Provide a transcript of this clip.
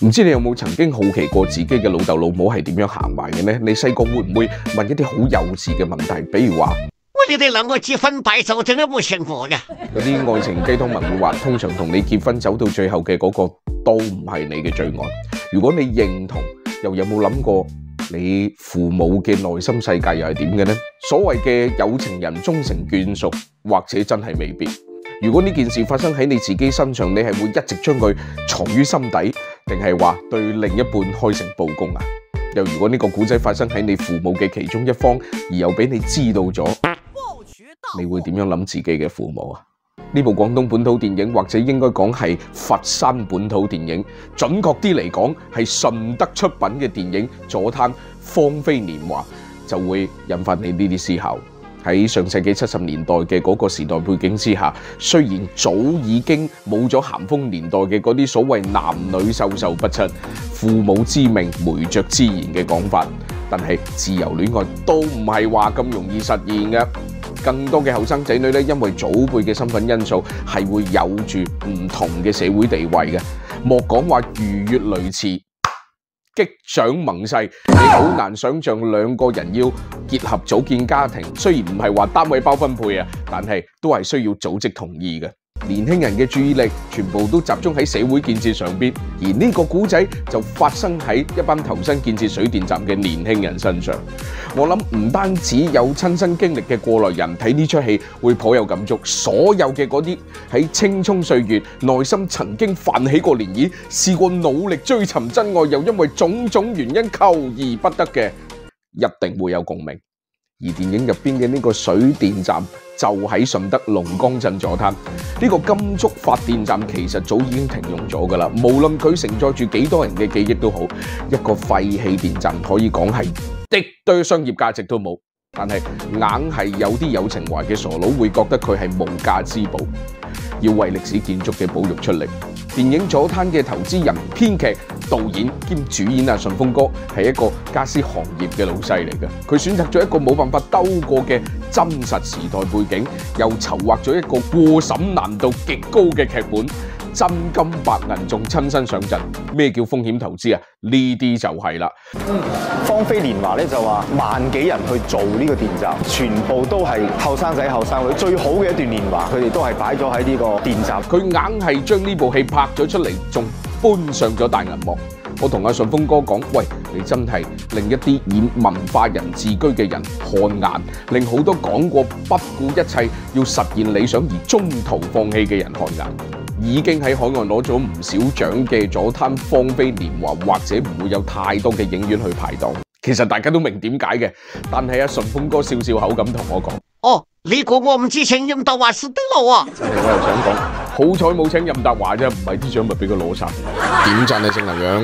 唔知你有冇曾經好奇過自己嘅老豆老母係點樣行埋嘅呢？你細個會唔會問一啲好幼稚嘅問題？比如話，你哋兩個結婚擺酒點解冇請我嘅？嗰啲愛情雞湯文會話，通常同你結婚走到最後嘅嗰個都唔係你嘅最愛。如果你認同，又有冇諗過你父母嘅內心世界又係點嘅呢？所謂嘅有情人終成眷屬，或者真係未必。如果呢件事發生喺你自己身上，你係會一直將佢藏於心底，定係話對另一半開誠佈公啊？又如果呢個故仔發生喺你父母嘅其中一方，而又俾你知道咗，你會點樣諗自己嘅父母啊？呢部廣東本土電影，或者應該講係佛山本土電影，準確啲嚟講係順德出品嘅電影《左灘芳菲年華》，就會引發你呢啲思考。喺上世紀70年代嘅嗰個時代背景之下，雖然早已經冇咗咸豐年代嘅嗰啲所謂男女授受不親、父母之命、媒妁之言嘅講法，但係自由戀愛都唔係話咁容易實現嘅。更多嘅後生仔女咧，因為祖輩嘅身份因素，係會有住唔同嘅社會地位嘅。莫講話如月雷池、擊掌盟誓，你好難想像兩個人要結合組建家庭，雖然唔係話單位包分配啊，但係都係需要組織同意嘅。年輕人嘅注意力全部都集中喺社會建設上邊，而呢個古仔就發生喺一班投身建設水電站嘅年輕人身上。我諗唔單止有親身經歷嘅過來人睇呢出戲會頗有感觸，所有嘅嗰啲喺青蔥歲月內心曾經泛起過漣漪，試過努力追尋真愛，又因為種種原因求而不得嘅，一定會有共鳴。而電影入邊嘅呢個水電站就喺順德龍崗鎮左灘，呢個金竹發電站其實早已經停用咗㗎啦。無論佢承載住幾多人嘅記憶都好，一個廢棄電站可以講係一堆商業價值都冇，但係硬係有啲有情懷嘅傻佬會覺得佢係無價之寶，要為歷史建築嘅保育出力。電影左灘嘅投資人、編劇、導演兼主演順豐哥係一個家私行業嘅老細嚟嘅，佢選擇咗一個冇辦法兜過嘅真實時代背景，又籌劃咗一個過審難度極高嘅劇本，真金白銀仲親身上陣。咩叫風險投資啊？呢啲就係啦。芳菲年華咧就話萬幾人去做呢個電站，全部都係後生仔後生女，最好嘅一段年華，佢哋都係擺咗喺呢個電站。佢硬係將呢部戲拍咗出嚟，仲搬上咗大銀幕。我同順豐哥講，喂，你真係令一啲以文化人自居嘅人汗顏，令好多講過不顧一切要實現理想而中途放棄嘅人汗顏。已經喺海外攞咗唔少獎嘅左灘芳菲年華，或者唔會有太多嘅影院去排檔。其實大家都明點解嘅，但係順豐哥笑笑口咁同我講：哦，你估我唔知請任達華是得咯啊！我又想講，好彩冇請任達華啫，唔係啲獎咪俾佢攞晒。點讚你正能量。